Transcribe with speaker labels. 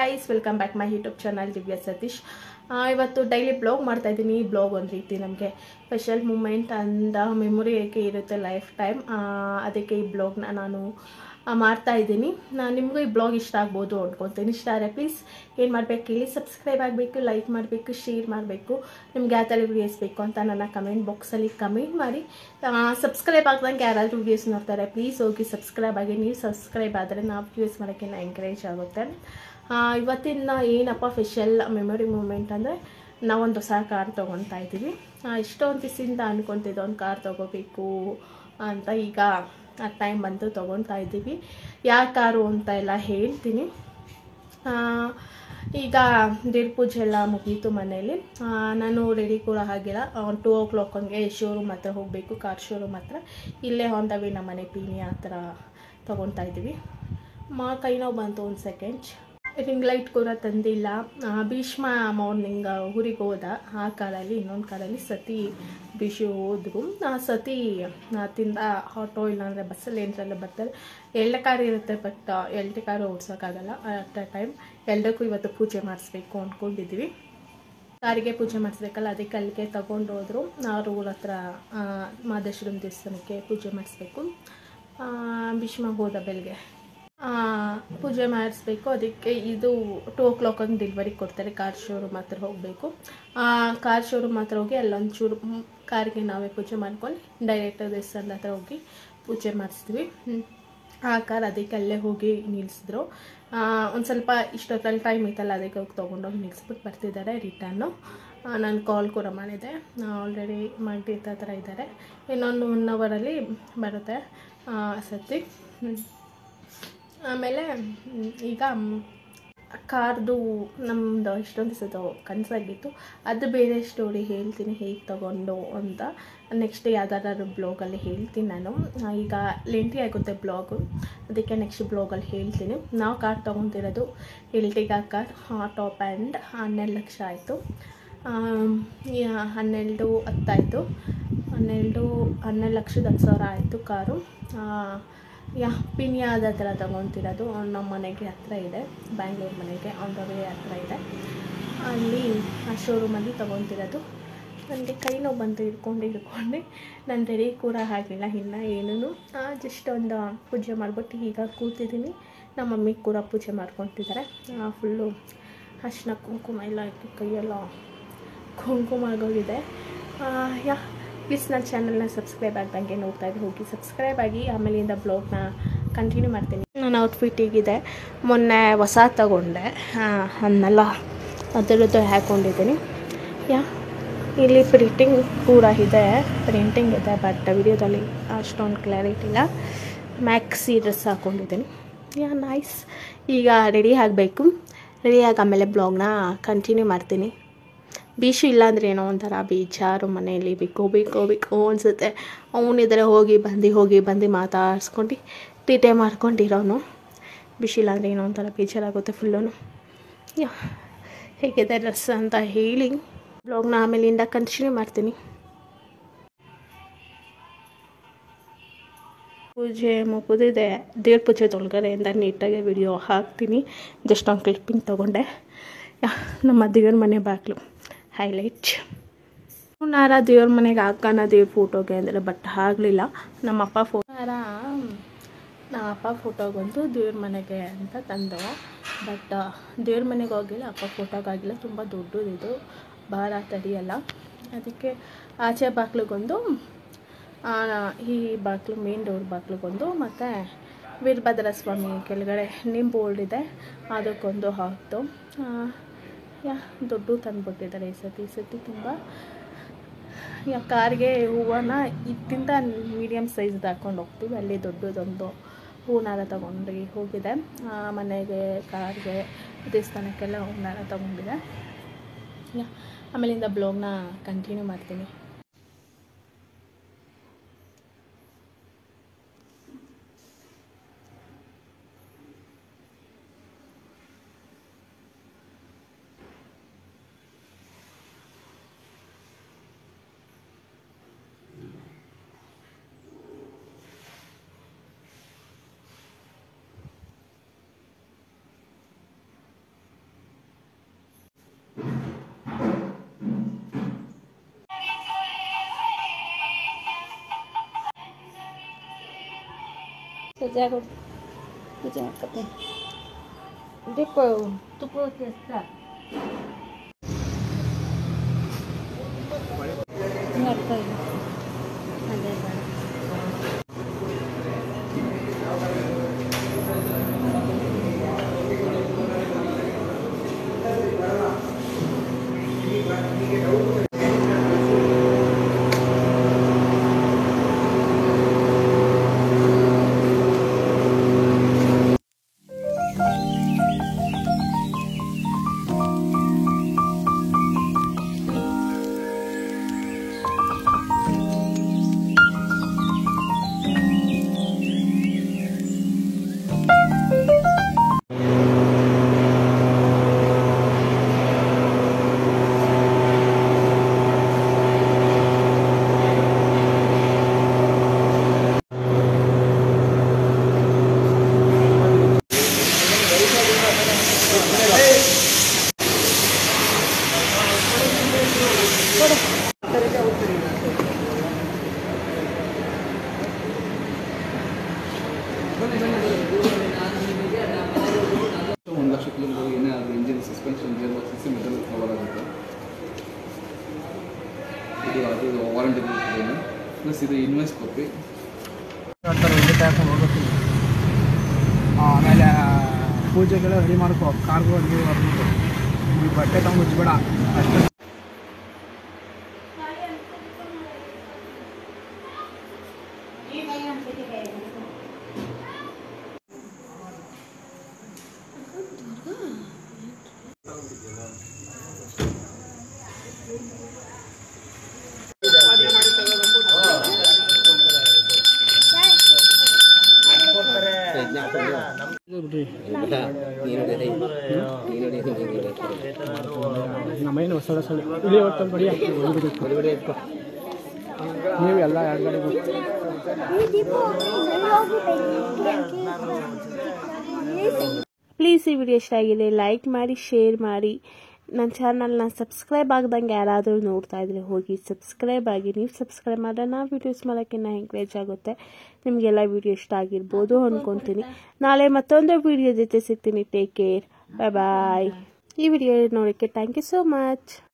Speaker 1: Guys, welcome back my YouTube channel Divya Satish. ಇವತ್ತು daily blog ಮಾಡ್ತಾ ಇದ್ದೀನಿ. ಈ ಬ್ಲಾಗ್ ಒಂದು ರೀತಿ ನಮಗೆ ಸ್ಪೆಷಲ್ ಮೂಮೆಂಟ್ ಅಂದ ಮೆಮೊರಿ ಏಕೆ ಇರುತ್ತೆ ಲೈಫ್ ಟೈಮ್. ಅದಕ್ಕೆ ಈ ಬ್ಲಾಗ್ನ ನಾನು ಮಾಡ್ತಾ ಇದ್ದೀನಿ. ನಿಮಗೂ ಈ ಬ್ಲಾಗ್ ಇಷ್ಟ ಆಗ್ಬೋದು ಅಂದ್ಕೊತೀನಿ. ಇಷ್ಟ ಆದರೆ ಪ್ಲೀಸ್ ಏನು ಮಾಡಬೇಕು ಹೇಳಿ, ಸಬ್ಸ್ಕ್ರೈಬ್ ಆಗಬೇಕು, ಲೈಕ್ ಮಾಡಬೇಕು, ಶೇರ್ ಮಾಡಬೇಕು. ನಿಮ್ಗೆ ಯಾವ ಥರ ವೀಡಿಯೋಸ್ ಬೇಕು ಅಂತ ನನ್ನ ಕಮೆಂಟ್ ಬಾಕ್ಸಲ್ಲಿ ಕಮೆಂಟ್ ಮಾಡಿ. ಸಬ್ಸ್ಕ್ರೈಬ್ ಆಗ್ದಂಗೆ ಯಾರಾದರೂ ವೀಡಿಯೋಸ್ ನೋಡ್ತಾರೆ ಪ್ಲೀಸ್ ಹೋಗಿ ಸಬ್ಸ್ಕ್ರೈಬ್ ಆಗಿ. ನೀವು ಸಬ್ಸ್ಕ್ರೈಬ್ ಆದರೆ ನಾವು ವೀಡಿಯೋಸ್ ಮಾಡೋಕ್ಕೆ ಎಂಕರೇಜ್ ಆಗುತ್ತೆ. ಇವತ್ತಿನ ಏನಪ್ಪ ಸ್ಪೆಷಲ್ ಮೆಮೊರಿ ಮೂಮೆಂಟ್ ಅಂದರೆ, ನಾವೊಂದು ಹೊಸ ಕಾರ್ ತೊಗೊತಾ ಇದ್ದೀವಿ. ಇಷ್ಟೊಂದು ದಿವಸದಿಂದ ಅಂದ್ಕೊತಿದ್ದೆ ಒಂದು ಕಾರ್ ತೊಗೋಬೇಕು ಅಂತ. ಈಗ ಆ ಟೈಮ್ ಬಂತು, ತೊಗೊತಾ ಇದ್ದೀವಿ. ಯಾವ ಕಾರು ಅಂತ ಎಲ್ಲ ಹೇಳ್ತೀನಿ. ಈಗ ದೇವ್ರ ಪೂಜೆ ಎಲ್ಲ ಮುಗೀತು ಮನೇಲಿ. ನಾನು ರೆಡಿ ಕೂಡ ಆಗಿಲ್ಲ. 2 o'clock ಹಂಗೆ ಶೋರೂಮ್ ಹತ್ರ ಹೋಗಬೇಕು, ಕಾರ್ ಶೋರೂಮ್ ಹತ್ರ. ಇಲ್ಲೇ ಆನ್ ದ ವೇ ನಮ್ಮ ಮನೆ ಪೀನಿ ಹತ್ರ ತೊಗೊತಾ ಇದ್ದೀವಿ. ಕೈ ನೋವು ಬಂತು. ಒಂದು ಸೆಕೆಂಡ್. ರಿಂಗ್ ಲೈಟ್ ಕೂಡ ತಂದಿಲ್ಲ. ಭೀಷ್ಮ ಮಾರ್ನಿಂಗ್ ಊರಿಗೆ ಹೋದ. ಆ ಕಾರಲ್ಲಿ, ಇನ್ನೊಂದು ಕಾರಲ್ಲಿ ಸತಿ ಭೀಷು ಹೋದ್ರು. ಸತಿ ತಿಂದ ಆಟೋ ಇಲ್ಲಾಂದರೆ ಬಸ್ಸಲ್ಲಿ ಏನರಲ್ಲ ಬರ್ತಾರೆ. 2 ಕಾರ್ ಇರುತ್ತೆ, ಬಟ್ 2 ಕಾರು ಓಡ್ಸೋಕ್ಕಾಗಲ್ಲ ಅಟ್ ಅ ಟೈಮ್. 2ಕ್ಕೂ ಇವತ್ತು ಪೂಜೆ ಮಾಡಿಸ್ಬೇಕು ಅಂದ್ಕೊಂಡಿದ್ದೀವಿ. ಕಾರಿಗೆ ಪೂಜೆ ಮಾಡಿಸ್ಬೇಕಲ್ಲ, ಅದಕ್ಕೆ ಅಲ್ಲಿಗೆ ತಗೊಂಡು ಹೋದರು. ಅವ್ರ ಊರ ಹತ್ರ ಮಹದೇಶ್ವರನ ದೇವಸ್ಥಾನಕ್ಕೆ ಪೂಜೆ ಮಾಡಿಸ್ಬೇಕು. ಭೀಷ್ಮ ಹೋದ ಬೆಳಗ್ಗೆ ಪೂಜೆ ಮಾಡಿಸ್ಬೇಕು. ಅದಕ್ಕೆ ಇದು 2 o'clock ಹಂಗೆ ಡೆಲಿವರಿ ಕೊಡ್ತಾರೆ. ಕಾರ್ ಶೋರೂಮ್ ಹತ್ರ ಹೋಗಬೇಕು. ಕಾರ್ ಶೋರೂಮ್ ಹತ್ರ ಹೋಗಿ ಅಲ್ಲೊಂಚೂರು ಕಾರಿಗೆ ನಾವೇ ಪೂಜೆ ಮಾಡ್ಕೊಂಡು ಡೈರೆಕ್ಟ್ ದೇವಸ್ಥಾನದ ಹತ್ರ ಹೋಗಿ ಪೂಜೆ ಮಾಡಿಸ್ತೀವಿ. ಆ ಕಾರ್ ಅದಕ್ಕೆ ಅಲ್ಲೇ ಹೋಗಿ ನಿಲ್ಲಿಸಿದ್ರು. ಒಂದು ಸ್ವಲ್ಪ ಇಷ್ಟೊತ್ತಲ್ಲಿ ಟೈಮ್ ಇತ್ತಲ್ಲ, ಅದಕ್ಕೆ ಹೋಗಿ ತೊಗೊಂಡೋಗಿ ನಿಲ್ಲಿಸ್ಬಿಟ್ಟು ಬರ್ತಿದ್ದಾರೆ ರಿಟರ್ನು. ನಾನು ಕಾಲ್ ಕೂಡ ಮಾಡಿದೆ. ಆಲ್ರೆಡಿ ಮಂಟಿ ಹತ್ರ ಇದ್ದಾರೆ. ಇನ್ನೊಂದು 1 ಅವರಲ್ಲಿ ಬರುತ್ತೆ ಸತಿ. ಆಮೇಲೆ ಈಗ ಕಾರ್ದು ನಮ್ಮದು ಇಷ್ಟೊಂದು ದಿವಸದ ಕನಸಾಗಿತ್ತು. ಅದು ಬೇರೆ ಸ್ಟೋರಿ ಹೇಳ್ತೀನಿ, ಹೇಗೆ ತಗೊಂಡು ಅಂತ ನೆಕ್ಸ್ಟ್ ಯಾವುದಾದ್ರೂ ಬ್ಲಾಗಲ್ಲಿ ಹೇಳ್ತೀನಿ ನಾನು. ಈಗ ಲೆಂಟಿ ಆಗುತ್ತೆ ಬ್ಲಾಗು, ಅದಕ್ಕೆ ನೆಕ್ಸ್ಟ್ ಬ್ಲಾಗಲ್ಲಿ ಹೇಳ್ತೀನಿ. ನಾವು ಕಾರ್ ತೊಗೊತಿರೋದು Ertiga car. Top end 12 lakh ಆಯಿತು. 12 ಆಯಿತು. 12 ಲಕ್ಷದ 10,000 ಆಯಿತು ಕಾರು. ಪಿನಿಯಾದ ಹತ್ರ ತೊಗೊತಿರೋದು. ನಮ್ಮ ಮನೆಗೆ ಹತ್ರ ಇದೆ, ಬ್ಯಾಂಗ್ಳೂರು ಮನೆಗೆ ಆನ್ ದ ವೇ ಹತ್ರ ಇದೆ. ಅಲ್ಲಿ ಆ ಶೋರೂಮಲ್ಲಿ ತೊಗೊತಿರೋದು. ನನಗೆ ಕೈ ನೋವು ಬಂತು ಹಿಡ್ಕೊಂಡು. ನಾನು ರೆಡಿ ಕೂಡ ಆಗಿಲ್ಲ ಇನ್ನು ಏನೂ. ಜಸ್ಟ್ ಒಂದು ಪೂಜೆ ಮಾಡಿಬಿಟ್ಟು ಈಗ ಕೂತಿದ್ದೀನಿ. ನಮ್ಮ ಮಮ್ಮಿ ಕೂಡ ಪೂಜೆ ಮಾಡ್ಕೊತಿದ್ದಾರೆ. ಫುಲ್ಲು ಅರ್ಶಿನ ಕುಂಕುಮ ಎಲ್ಲ ಹಾಕಿ ಕೈಯೆಲ್ಲ ಕುಂಕುಮ ಆಗೋಗಿದೆ. ಪ್ಲೀಸ್ ನನ್ನ ಚಾನಲ್ನ ಸಬ್ಸ್ಕ್ರೈಬ್ ಆಗ್ದಂಗೆ ನೋಡ್ತಾ ಇದ್ದು ಹೋಗಿ ಸಬ್ಸ್ಕ್ರೈಬ್ ಆಗಿ. ಆಮೇಲಿಂದ ಬ್ಲಾಗ್ನ ಕಂಟಿನ್ಯೂ ಮಾಡ್ತೀನಿ. ನನ್ನ ಔಟ್ಫಿಟ್ ಹೀಗಿದೆ. ಮೊನ್ನೆ ಹೊಸ ತಗೊಂಡೆ, ಅದನ್ನೆಲ್ಲ ಅದರದ್ದು ಹಾಕ್ಕೊಂಡಿದ್ದೀನಿ. ಇಲ್ಲಿ ಪ್ರಿಂಟಿಂಗ್ ಕೂಡ ಇದೆ, ಬಟ್ ವಿಡಿಯೋದಲ್ಲಿ ಅಷ್ಟೊಂದು ಕ್ಲಾರಿಟಿ ಇಲ್ಲ. ಮ್ಯಾಕ್ಸಿ ಡ್ರೆಸ್ ಹಾಕ್ಕೊಂಡಿದ್ದೀನಿ. ನೈಸ್. ಈಗ ರೆಡಿ ಆಗಬೇಕು. ರೆಡಿಯಾಗಿ ಆಮೇಲೆ ಬ್ಲಾಗ್ನ ಕಂಟಿನ್ಯೂ ಮಾಡ್ತೀನಿ. ಭೀಷು ಇಲ್ಲಾಂದರೆ ಏನೋ ಒಂಥರ ಬೇಜಾರು. ಮನೆಯಲ್ಲಿ ಬೇಕು ಅನಿಸುತ್ತೆ. ಅವನಿದ್ರೆ ಹೋಗಿ ಬಂದು ಮಾತಾಡ್ಸ್ಕೊಂಡು ತೀಟೆ ಮಾಡ್ಕೊಂಡಿರೋನು. ಭೀಷು ಇಲ್ಲಾಂದರೆ ಏನೋ ಒಂಥರ ಬೇಜಾರಾಗುತ್ತೆ ಫುಲ್ಲೂ. ಹೇಗಿದೆ ಡ್ರೆಸ್ ಅಂತ ಹೇಳಿ ಬ್ಲಾಗ್ನ ಆಮೇಲಿಂದ ಕಂಟಿನ್ಯೂ ಮಾಡ್ತೀನಿ. ಪೂಜೆ ಮುಗಿದಿದೆ. ದೇವ್ರ ಪೂಜೆ ತೊಳಗಡೆಯಿಂದ ನೀಟಾಗಿ ವಿಡಿಯೋ ಹಾಕ್ತೀನಿ. ಜಸ್ಟ್ ಒಂದು ಕ್ಲಿಪ್ಪಿಂಗ್ ತೊಗೊಂಡೆ. ನಮ್ಮ ದೇವ್ರ ಮನೆ ಬಾಗಿಲು ಹೈಲೈಟ್. ನಾರ ದೇವ್ರ ಮನೆಗೆ ಹಾಕೋಣ ದೇವ್ರ ಫೋಟೋಗೆ ಅಂದರೆ, ಬಟ್ ಆಗಲಿಲ್ಲ. ನಮ್ಮ ಅಪ್ಪ ಫೋಟೋಗಂತೂ ದೇವ್ರ ಮನೆಗೆ ಅಂತ ತಂದು, ಬಟ್ ದೇವ್ರ ಮನೆಗೆ ಹೋಗಿಲ್ಲ, ಅಪ್ಪ ಫೋಟೋಗಾಗಿಲ್ಲ. ತುಂಬ ದೊಡ್ಡದಿದು, ಭಾರ ತಡಿಯಲ್ಲ. ಅದಕ್ಕೆ ಆಚೆ ಬಾಗಿಲಿಗೊಂದು, ಈ ಬಾಗಿಲು ಮೇನ್ ಡೋರ್ ಬಾಗಿಲಿಗೊಂದು, ಮತ್ತು ವೀರಭದ್ರ ಸ್ವಾಮಿ ಕೆಳಗಡೆ ನಿಂಬು ಇದೆ ಅದಕ್ಕೊಂದು ಹಾಕ್ತು. ದೊಡ್ಡ ತಂದುಬಿಟ್ಟಿದ್ದಾರೆ ಈ ಸತಿ ತುಂಬ. ಕಾರ್ಗೆ ಹೂವನ್ನ ಇದಕ್ಕಿಂತ ಮೀಡಿಯಮ್ ಸೈಜ್ದು ಹಾಕ್ಕೊಂಡು ಹೋಗ್ತೀವಿ. ಅಲ್ಲಿ ದೊಡ್ಡದೊಂದು ಹೂನಾರ ಹೋಗಿದೆ. ಮನೆಗೆ, ಕಾರ್ಗೆ, ದೇವಸ್ಥಾನಕ್ಕೆಲ್ಲ ಹೂನಾರ ತೊಗೊಂಡಿದೆ. ಆಮೇಲಿಂದ ಬ್ಲಾಗ್ನ ಕಂಟಿನ್ಯೂ ಮಾಡ್ತೀನಿ.
Speaker 2: ಪೂಜೆ ಮಾಡ್ಕೊತೆ ದೀಪ ತುಪ್ಪ ಅದೇ
Speaker 3: ಏನಾದರೂ engine suspension gear box system ಇದೆಲ್ಲ ಕವರ್ ಆಗುತ್ತೆ. ಅದು ವಾರಂಟಿ ಪ್ಲಸ್ ಇದು ಇನ್ವಾಯ್ಸ್ ಕಾಪಿ
Speaker 4: ಹೋಗ್ತೀನಿ. ಆಮೇಲೆ ಪೂಜೆಗೆಲ್ಲ ರೆಡಿ ಮಾಡ್ಕೋ, ಕಾರ್ಗೋ ನೀವು ಬರ್ಬಿಟ್ಟು ಈ ಬಟ್ಟೆ ತಗೊಂಡು ಮುಚ್ಚಬೇಡ ಅಷ್ಟು. ನಮ್ಮೇನು ಹೊಸ ಇಳಿ ಹೊತ್ತಲ್ಲಿ ಬಡಿಯ ನೀವು ಎಲ್ಲ ಎರಡು
Speaker 1: ಪ್ಲೀಸ್ ಈ ವಿಡಿಯೋ ಇಷ್ಟ ಆಗಿದೆ ಲೈಕ್ ಮಾಡಿ, ಶೇರ್ ಮಾಡಿ. ನನ್ನ ಚಾನಲ್ನ ಸಬ್ಸ್ಕ್ರೈಬ್ ಆಗ್ದಂಗೆ ಯಾರಾದರೂ ನೋಡ್ತಾ ಇದ್ರೆ ಹೋಗಿ ಸಬ್ಸ್ಕ್ರೈಬ್ ಆಗಿ. ನೀವು ಸಬ್ಸ್ಕ್ರೈಬ್ ಮಾಡಿದ್ರೆ ನಾವು ವೀಡಿಯೋಸ್ ಮಾಡೋಕ್ಕೆ ಎಂಕರೇಜ್ ಆಗುತ್ತೆ. ನಿಮಗೆಲ್ಲ ವಿಡಿಯೋ ಇಷ್ಟ ಆಗಿರ್ಬೋದು ಅಂದ್ಕೊತೀನಿ. ನಾಳೆ ಮತ್ತೊಂದು ವಿಡಿಯೋ ಜೊತೆ ಸಿಗ್ತೀನಿ. ಟೇಕ್ ಕೇರ್, ಬಾಯ್ ಬಾಯ್. ಈ ವಿಡಿಯೋ ನೋಡೋಕ್ಕೆ ಥ್ಯಾಂಕ್ ಯು ಸೋ ಮಚ್.